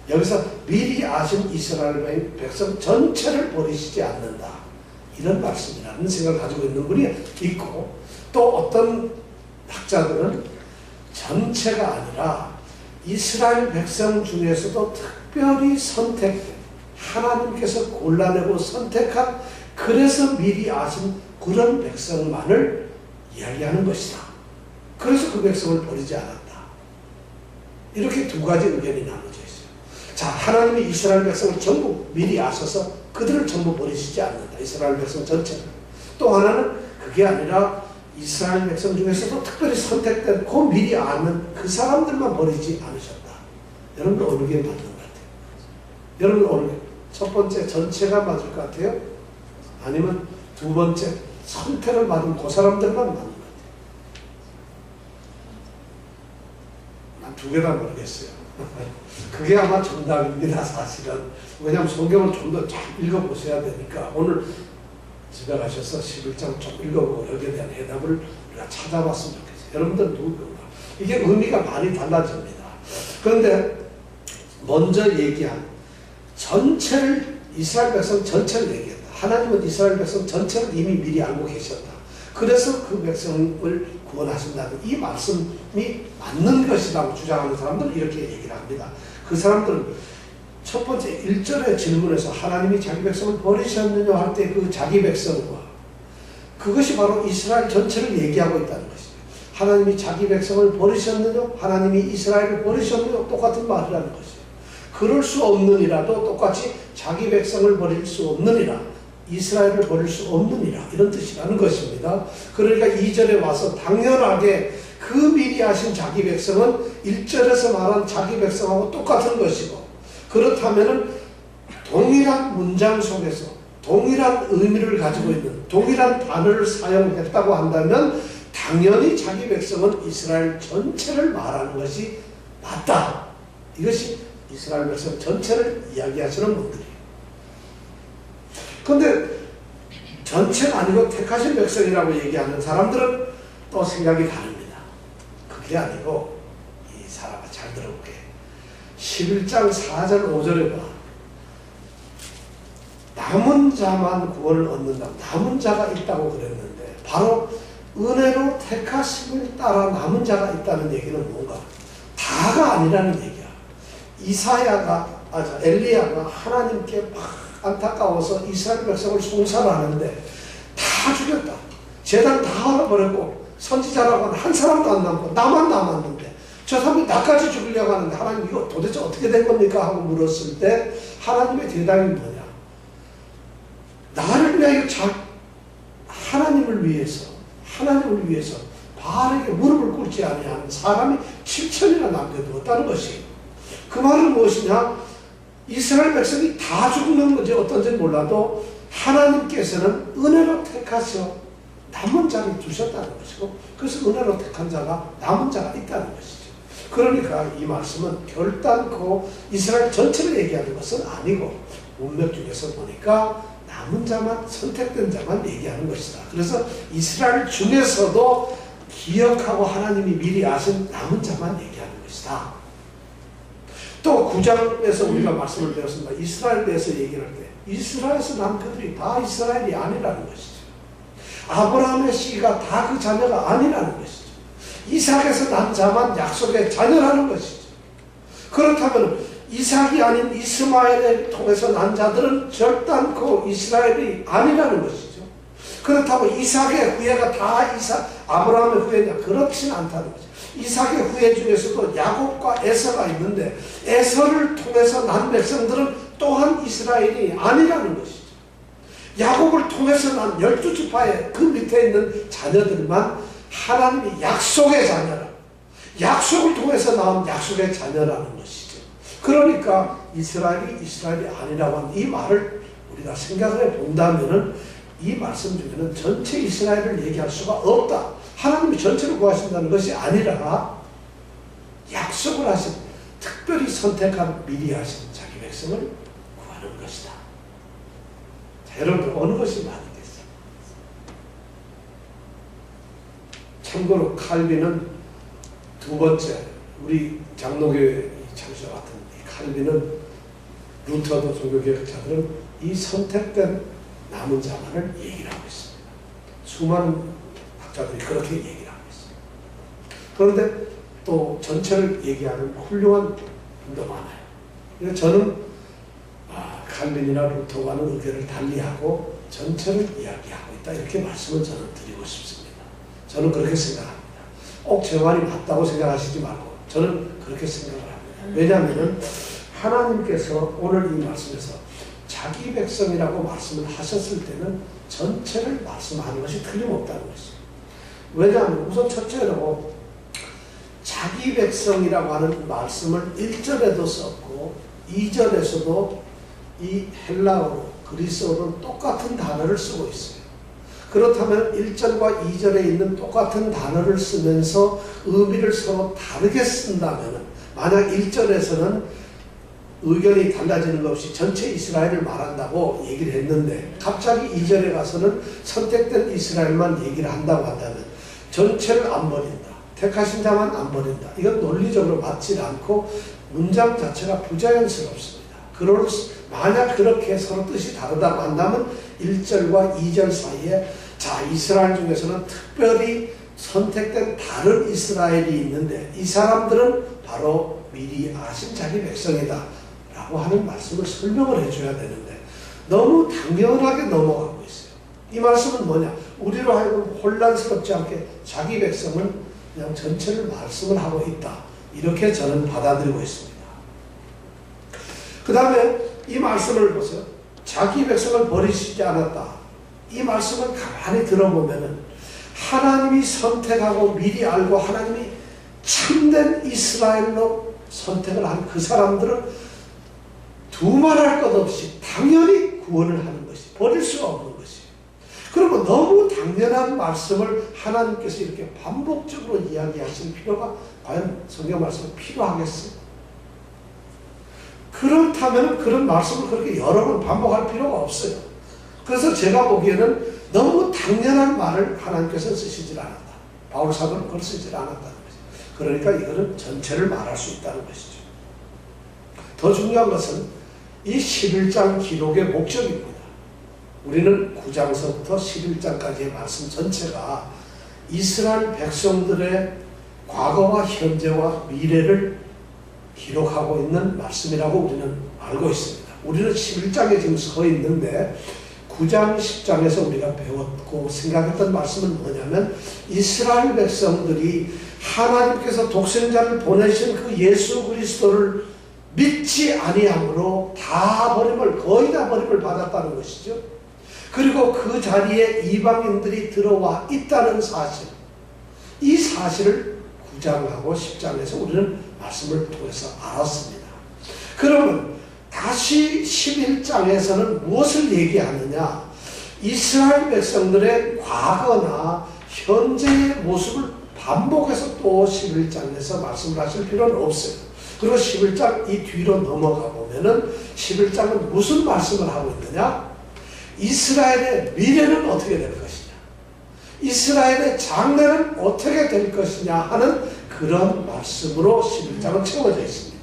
여기서 미리 아신 이스라엘 백성 전체를 버리시지 않는다. 이런 말씀이라는 생각을 가지고 있는 분이 있고, 또 어떤 학자들은 전체가 아니라 이스라엘 백성 중에서도 특별히 선택된, 하나님께서 골라내고 선택한, 그래서 미리 아신 그런 백성만을 이야기하는 것이다. 그래서 그 백성을 버리지 않았다. 이렇게 두 가지 의견이 나눠져 있어요. 자, 하나님이 이스라엘 백성을 전부 미리 아셔서 그들을 전부 버리시지 않는다. 이스라엘 백성 전체를. 또 하나는 그게 아니라 이스라엘 백성 중에서도 특별히 선택된 그 미리 아는 그 사람들만 버리지 않으셨다. 여러분 어느 게 맞는 것 같아요? 여러분 어느 게? 첫 번째 전체가 맞을 것 같아요? 아니면 두 번째 선택을 받은 그 사람들만 맞는 것 같아요? 난 두 개 다 모르겠어요. 그게 아마 정답입니다, 사실은. 왜냐하면 성경을 좀 더 잘 읽어보셔야 되니까. 오늘 집에 가셔서 11장 좀 읽어보고 여기에 대한 해답을 우리가 찾아봤으면 좋겠어요. 여러분들 누구인가? 이게 의미가 많이 달라집니다. 그런데 먼저 얘기한 전체를, 이스라엘 백성 전체를 얘기했다. 하나님은 이스라엘 백성 전체를 이미 미리 알고 계셨다. 그래서 그 백성을 구원하신다는 이 말씀이 맞는 것이라고 주장하는 사람들은 이렇게 얘기를 합니다. 그 사람들은 첫 번째 1절의 질문에서 하나님이 자기 백성을 버리셨느냐 할 때 그 자기 백성과, 그것이 바로 이스라엘 전체를 얘기하고 있다는 것이죠. 하나님이 자기 백성을 버리셨느냐, 하나님이 이스라엘을 버리셨느냐, 똑같은 말이라는 것이죠. 그럴 수 없느니라도 똑같이 자기 백성을 버릴 수 없느니라, 이스라엘을 버릴 수 없느니라, 이런 뜻이라는 것입니다. 그러니까 2절에 와서 당연하게 그 미리 하신 자기 백성은 1절에서 말한 자기 백성하고 똑같은 것이고, 그렇다면 동일한 문장 속에서 동일한 의미를 가지고 있는 동일한 단어를 사용했다고 한다면 당연히 자기 백성은 이스라엘 전체를 말하는 것이 맞다. 이것이 이스라엘 백성 전체를 이야기하시는 분들이에요. 그런데 전체가 아니고 택하신 백성이라고 얘기하는 사람들은 또 생각이 다릅니다. 그게 아니고, 이 사람아 잘 들어볼게. 11장 4절 5절에 봐. 남은 자만 구원을 얻는다. 남은 자가 있다고 그랬는데 바로 은혜로 택하심을 따라 남은 자가 있다는 얘기는 뭔가? 다가 아니라는 얘기야. 엘리야가 하나님께 막 안타까워서 이스라엘 백성을 송사하는데 다 죽였다. 제단 다 얼어버렸고 선지자라고는 한 사람도 안 남고 나만 남았는데 저 사람이 나까지 죽이려고 하는데 하나님 이거 도대체 어떻게 된 겁니까? 하고 물었을 때 하나님의 대답이 뭐냐? 나를 위하여 하나님을 위해서 바알에게 무릎을 꿇지 아니하는 사람이 7천이나 남겨두었다는 것이에요. 그 말은 무엇이냐? 이스라엘 백성이 다 죽는 건지 어떤지 몰라도 하나님께서는 은혜로 택하셔 남은 자를 두셨다는 것이고, 그래서 은혜로 택한 자가 남은 자가 있다는 것이죠. 그러니까 이 말씀은 결단코 이스라엘 전체를 얘기하는 것은 아니고 문맥 중에서 보니까 남은 자만, 선택된 자만 얘기하는 것이다. 그래서 이스라엘 중에서도 기억하고 하나님이 미리 아신 남은 자만 얘기하는 것이다. 또 9장에서 우리가 말씀을 배웠습니다. 이스라엘에 대해서 얘기를 할 때 이스라엘에서 난 그들이 다 이스라엘이 아니라는 것이죠. 아브라함의 씨가 다 그 자녀가 아니라는 것이죠. 이삭에서 난 자만 약속의 자녀라는 것이죠. 그렇다면 이삭이 아닌 이스마엘을 통해서 난 자들은 결단코 이스라엘이 아니라는 것이죠. 그렇다고 이삭의 후예가 다 아브라함의 후예냐? 그렇지는 않다는 거죠. 이삭의 후예 중에서도 야곱과 에서가 있는데 에서를 통해서 난 백성들은 또한 이스라엘이 아니라는 것이죠. 야곱을 통해서 난 12지파의 그 밑에 있는 자녀들만 하나님이 약속의 자녀라, 약속을 통해서 나온 약속의 자녀라는 것이죠. 그러니까 이스라엘이 아니라고 하는 이 말을 우리가 생각을 해본다면 이 말씀 중에는 전체 이스라엘을 얘기할 수가 없다. 하나님이 전체를 구하신다는 것이 아니라 약속을 하신, 특별히 선택한, 미리 하신 자기 백성을 구하는 것이다. 자, 여러분들 어느 것이 맞겠어요? 참고로 칼빈은 두 번째, 우리 장로교회 창시자 같은 이 칼빈은 루터도 종교개혁자들은 이 선택된 남은 자만을 얘기를 하고 있습니다. 수많은 학자들이 그렇게 얘기를 하고 있습니다. 그런데 또 전체를 얘기하는 훌륭한 분도 많아요. 그래서 저는 칼빈이나 루터와는 의견을 달리하고 전체를 이야기하고 있다, 이렇게 말씀을 저는 드리고 싶습니다. 저는 그렇게 생각합니다. 꼭 제 말이 맞다고 생각하시지 말고 저는 그렇게 생각을 합니다. 왜냐하면 하나님께서 오늘 이 말씀에서 자기 백성이라고 말씀을 하셨을 때는 전체를 말씀하는 것이 틀림없다는 것이죠. 왜냐하면 우선 첫째로 자기 백성이라고 하는 말씀을 1절에도 썼고 2절에서도 이 헬라어로 그리스어로 똑같은 단어를 쓰고 있어요. 그렇다면 1절과 2절에 있는 똑같은 단어를 쓰면서 의미를 서로 다르게 쓴다면, 만약 1절에서는 의견이 달라지는 것 없이 전체 이스라엘을 말한다고 얘기를 했는데 갑자기 2절에 가서는 선택된 이스라엘만 얘기를 한다고 한다면 전체를 안 버린다, 택하신 자만 안 버린다, 이건 논리적으로 맞지 않고 문장 자체가 부자연스럽습니다. 만약 그렇게 서로 뜻이 다르다고 한다면 1절과 2절 사이에 자, 이스라엘 중에서는 특별히 선택된 다른 이스라엘이 있는데 이 사람들은 바로 미리 아신 자기 백성이다 라고 하는 말씀을 설명을 해줘야 되는데 너무 당연하게 넘어가고 있어요. 이 말씀은 뭐냐? 우리로 하여금 혼란스럽지 않게 자기 백성은 그냥 전체를 말씀을 하고 있다, 이렇게 저는 받아들이고 있습니다. 그 다음에 이 말씀을 보세요. 자기 백성을 버리시지 않았다. 이 말씀을 가만히 들어보면은 하나님이 선택하고 미리 알고 하나님이 참된 이스라엘로 선택을 한 그 사람들은 두말할 것 없이 당연히 구원을 하는 것이, 버릴 수가 없는 것이. 그리고 너무 당연한 말씀을 하나님께서 이렇게 반복적으로 이야기하실 필요가 과연 성경 말씀은 필요하겠어요? 그렇다면 그런 말씀을 그렇게 여러 번 반복할 필요가 없어요. 그래서 제가 보기에는 너무 당연한 말을 하나님께서 쓰시질 않았다. 바울 사도는 그걸 쓰질 않았다는 것이죠. 그러니까 이거는 전체를 말할 수 있다는 것이죠. 더 중요한 것은 이 11장 기록의 목적입니다. 우리는 9장서부터 11장까지의 말씀 전체가 이스라엘 백성들의 과거와 현재와 미래를 기록하고 있는 말씀이라고 우리는 알고 있습니다. 우리는 11장에 지금 서 있는데 9장, 10장에서 우리가 배웠고 생각했던 말씀은 뭐냐면 이스라엘 백성들이 하나님께서 독생자를 보내신 그 예수 그리스도를 믿지 아니함으로 거의 다 버림을 받았다는 것이죠. 그리고 그 자리에 이방인들이 들어와 있다는 사실, 이 사실을 9장하고 10장에서 우리는 말씀을 통해서 알았습니다. 그러면 다시 11장에서는 무엇을 얘기하느냐? 이스라엘 백성들의 과거나 현재의 모습을 반복해서 또 11장에서 말씀을 하실 필요는 없어요. 그리고 11장 이 뒤로 넘어가 보면은 11장은 무슨 말씀을 하고 있느냐? 이스라엘의 미래는 어떻게 될 것이냐? 이스라엘의 장래는 어떻게 될 것이냐 하는 그런 말씀으로 11장은 채워져 있습니다.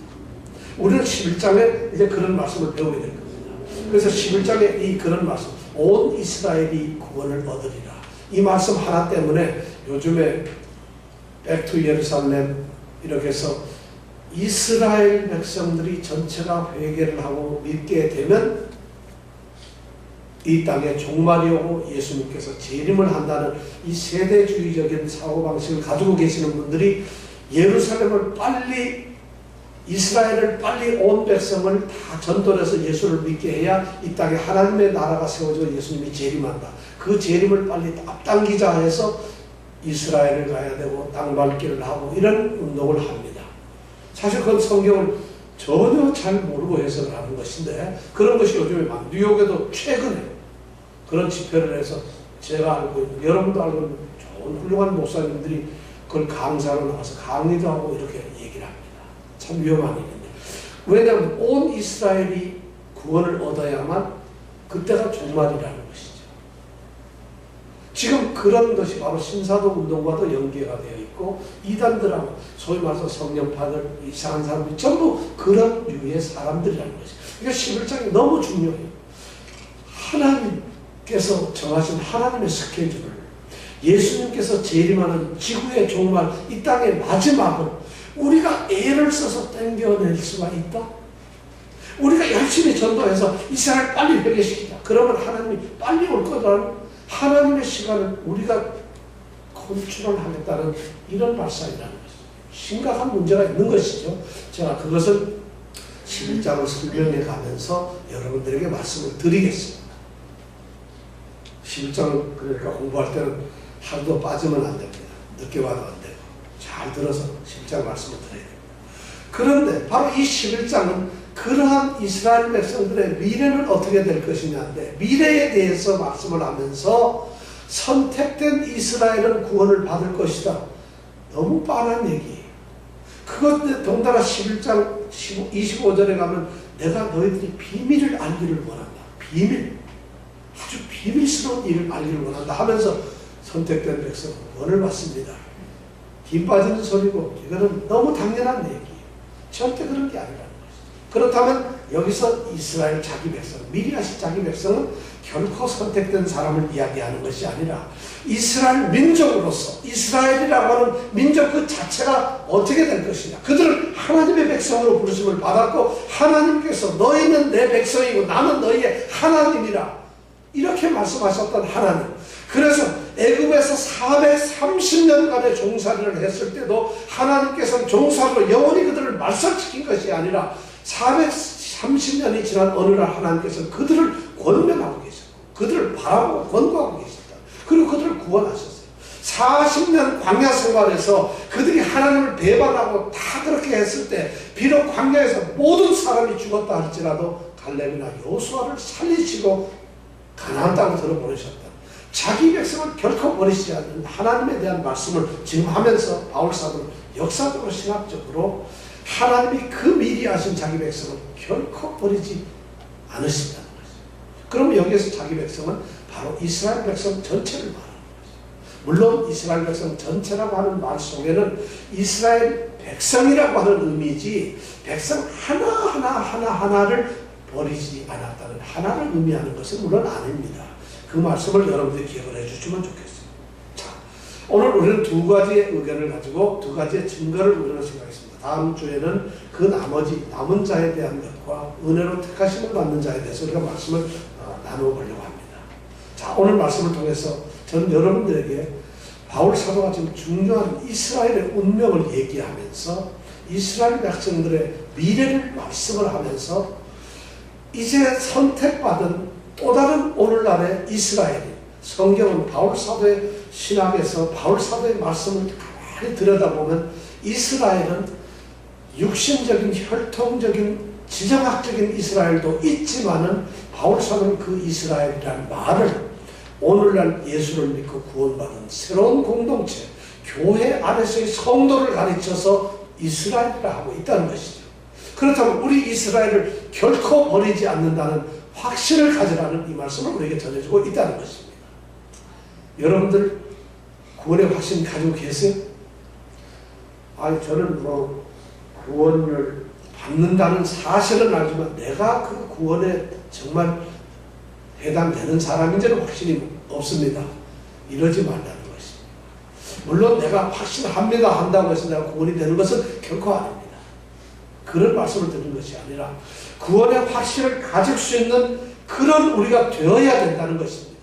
우리는 11장에 이제 그런 말씀을 배우게 될 겁니다. 그래서 11장에 이 그런 말씀, 온 이스라엘이 구원을 얻으리라. 이 말씀 하나 때문에 요즘에 백투 예루살렘 이렇게 해서 이스라엘 백성들이 전체가 회개를 하고 믿게 되면 이 땅에 종말이 오고 예수님께서 재림을 한다는 이 세대주의적인 사고방식을 가지고 계시는 분들이 예루살렘을 빨리, 이스라엘을 빨리 온 백성을 다 전도해서 예수를 믿게 해야 이 땅에 하나님의 나라가 세워져 예수님이 재림한다. 그 재림을 빨리 앞당기자 해서 이스라엘을 가야 되고 땅밟기를 하고 이런 운동을 합니다. 사실 그건 성경을 전혀 잘 모르고 해석을 하는 것인데 그런 것이 요즘에 막 뉴욕에도 최근에 그런 집회를 해서 제가 알고 있는, 여러분도 알고 있는 좋은 훌륭한 목사님들이 그걸 강사로 나와서 강의도 하고 이렇게 얘기를 합니다. 참 위험한 일인데. 왜냐하면 온 이스라엘이 구원을 얻어야만 그때가 종말이라는 것이죠. 지금 그런 것이 바로 신사도 운동과도 연계가 되어 있고 이단들하고 소위 말해서 성령파들 이상한 사람들이 전부 그런 유의 사람들이라는 것이죠. 그러니까 11장이 너무 중요해요. 하나님께서 정하신 하나님의 스케줄을 예수님께서 재림하는 지구의 종말 이 땅의 마지막은 우리가 애를 써서 땡겨낼 수가 있다? 우리가 열심히 전도해서 이스라엘 빨리 회개시키자. 그러면 하나님이 빨리 올 거라는 하나님의 시간을 우리가 컨트롤 하겠다는 이런 발상이라는 것이죠. 심각한 문제가 있는 것이죠. 제가 그것을 11장을 설명해 가면서 여러분들에게 말씀을 드리겠습니다. 11장을 그러니까 공부할 때는 하루도 빠지면 안 됩니다. 늦게 와도 안 되고 잘 들어서 11장 말씀을 드려야 됩니다. 그런데 바로 이 11장은 그러한 이스라엘 백성들의 미래는 어떻게 될 것이냐인데 미래에 대해서 말씀을 하면서 선택된 이스라엘은 구원을 받을 것이다. 너무 뻔한 얘기예요. 그것 동달아 11장 25절에 가면 내가 너희들이 비밀을 알기를 원한다. 비밀. 아주 비밀스러운 일을 알기를 원한다 하면서 선택된 백성은 구원을 받습니다. 힘 빠지는 소리고 이거는 너무 당연한 얘기예요. 절대 그런 게 아니라는 것이죠. 그렇다면 여기서 이스라엘 자기 백성, 미리 하신 자기 백성은 결코 선택된 사람을 이야기하는 것이 아니라 이스라엘 민족으로서 이스라엘이라고 하는 민족 그 자체가 어떻게 될 것이냐. 그들은 하나님의 백성으로 부르심을 받았고 하나님께서 너희는 내 백성이고 나는 너희의 하나님이라 이렇게 말씀하셨던 하나님. 그래서 애굽에서 430년간의 종살이를 했을 때도 하나님께서는 종살이로 영원히 그들을 말살시킨 것이 아니라 430년이 지난 어느 날 하나님께서는 그들을 권면하고 계셨고 그들을 바라보고 권고하고 계셨다. 그리고 그들을 구원하셨어요. 40년 광야 생활에서 그들이 하나님을 배반하고 다 그렇게 했을 때 비록 광야에서 모든 사람이 죽었다 할지라도 갈렙이나 여호수아를 살리시고 가나안 땅으로 들어보내셨다. 자기 백성을 결코 버리시지 않는 하나님에 대한 말씀을 지금 하면서 바울사도는 역사적으로 신학적으로 하나님이 그 미리 하신 자기 백성을 결코 버리지 않으신다는 것이죠. 그러면 여기에서 자기 백성은 바로 이스라엘 백성 전체를 말하는 것이죠. 물론 이스라엘 백성 전체라고 하는 말 속에는 이스라엘 백성이라고 하는 의미지 백성 하나하나를 버리지 않았다는 하나를 의미하는 것은 물론 아닙니다. 그 말씀을 여러분들이 기억을 해주시면 좋겠습니다. 자, 오늘 우리는 두 가지의 의견을 가지고 두 가지의 증거를 우리는 생각했습니다. 다음 주에는 그 나머지 남은 자에 대한 것과 은혜로 택하심을 받는 자에 대해서 우리가 말씀을 나눠보려고 합니다. 자, 오늘 말씀을 통해서 저는 여러분들에게 바울 사도가 지금 중요한 이스라엘의 운명을 얘기하면서 이스라엘 백성들의 미래를 말씀을 하면서 이제 선택받은 또 다른 오늘날의 이스라엘이 성경은 바울 사도의 신학에서 바울 사도의 말씀을 가만히 들여다보면 이스라엘은 육신적인 혈통적인 지정학적인 이스라엘도 있지만은 바울 사도는 그 이스라엘이라는 말을 오늘날 예수를 믿고 구원받은 새로운 공동체 교회 안에서의 성도를 가르쳐서 이스라엘이라 하고 있다는 것이죠. 그렇다면 우리 이스라엘을 결코 버리지 않는다는 확신을 가지라는 이 말씀을 우리에게 전해주고 있다는 것입니다. 여러분들 구원의 확신 가지고 계세요? 아니 저는 뭐 구원을 받는다는 사실은 알지만 내가 그 구원에 정말 해당되는 사람인지는 확신이 없습니다. 이러지 말라는 것입니다. 물론 내가 확신합니다 한다고 해서 내가 구원이 되는 것은 결코 아닙니다. 그런 말씀을 드리는 것이 아니라 구원의 확신을 가질 수 있는 그런 우리가 되어야 된다는 것입니다.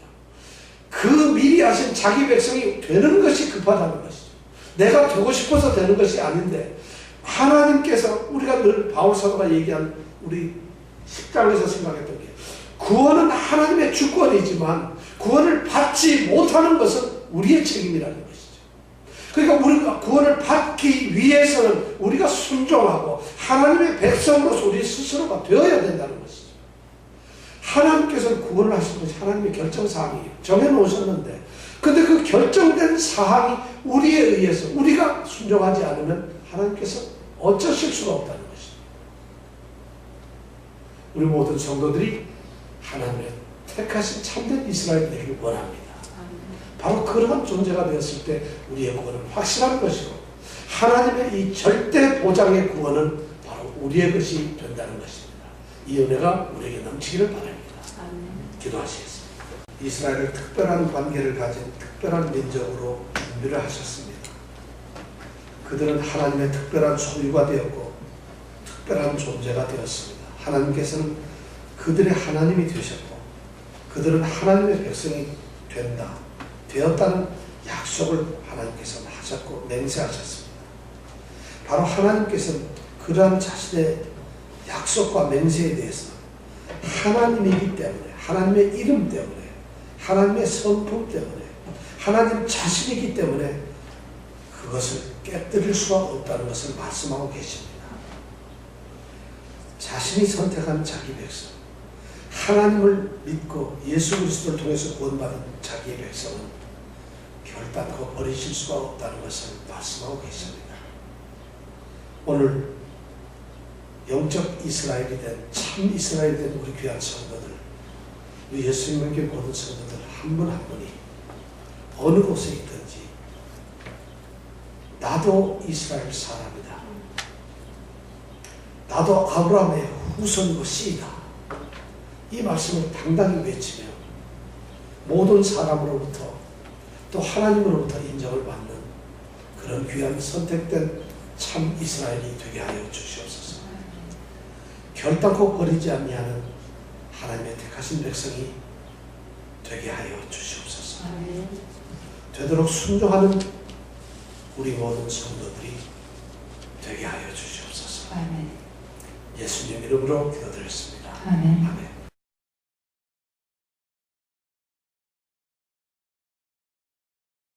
그 미리 하신 자기 백성이 되는 것이 급하다는 것이죠. 내가 되고 싶어서 되는 것이 아닌데 하나님께서 우리가 늘 바울사도가 얘기한 우리 10장에서 생각했던 게 구원은 하나님의 주권이지만 구원을 받지 못하는 것은 우리의 책임이라는 것이죠. 그러니까 우리가 구원을 받기 위해서는 우리가 순종하고 하나님의 백성으로서 우리 스스로가 되어야 된다는 것이죠. 하나님께서는 구원을 하신 것이 하나님의 결정사항이에요. 정해놓으셨는데 근데 그 결정된 사항이 우리에 의해서 우리가 순종하지 않으면 하나님께서 어쩌실 수가 없다는 것입니다. 우리 모든 성도들이 하나님의 택하신 참된 이스라엘이 되기를 원합니다. 바로 그러한 존재가 되었을 때 우리의 구원은 확실한 것이고 하나님의 이 절대 보장의 구원은 바로 우리의 것이 된다는 것입니다. 이 은혜가 우리에게 넘치기를 바랍니다. 기도하시겠습니다. 이스라엘을 특별한 관계를 가진 특별한 민족으로 준비를 하셨습니다. 그들은 하나님의 특별한 소유가 되었고 특별한 존재가 되었습니다. 하나님께서는 그들의 하나님이 되셨고 그들은 하나님의 백성이 되었다는 약속을 하나님께서 하셨고 맹세하셨습니다. 바로 하나님께서는 그러한 자신의 약속과 맹세에 대해서 하나님이기 때문에 하나님의 이름 때문에 하나님의 성품 때문에 하나님 자신이기 때문에 그것을 깨뜨릴 수가 없다는 것을 말씀하고 계십니다. 자신이 선택한 자기 백성, 하나님을 믿고 예수 그리스도를 통해서 구원받은 자기의 백성은 결단코 버리실 수가 없다는 것을 말씀하고 계십니다. 오늘 영적 이스라엘이 된 참 이스라엘이 된 우리 귀한 성도들, 우리 예수님을 믿는 모든 성도들 한 분 한 분이 어느 곳에 있든지 나도 이스라엘 사람이다. 나도 아브라함의 후손이고 씨이다. 이 말씀을 당당히 외치며 모든 사람으로부터 또 하나님으로부터 인정을 받는 그런 귀한 선택된 참 이스라엘이 되게 하여 주시옵소서. 결단코 버리지 아니하는 하나님의 택하신 백성이 되게 하여 주시옵소서. 되도록 순종하는 우리 모든 성도들이 되게 하여 주시옵소서. 예수님 이름으로 기도드렸습니다. 아멘.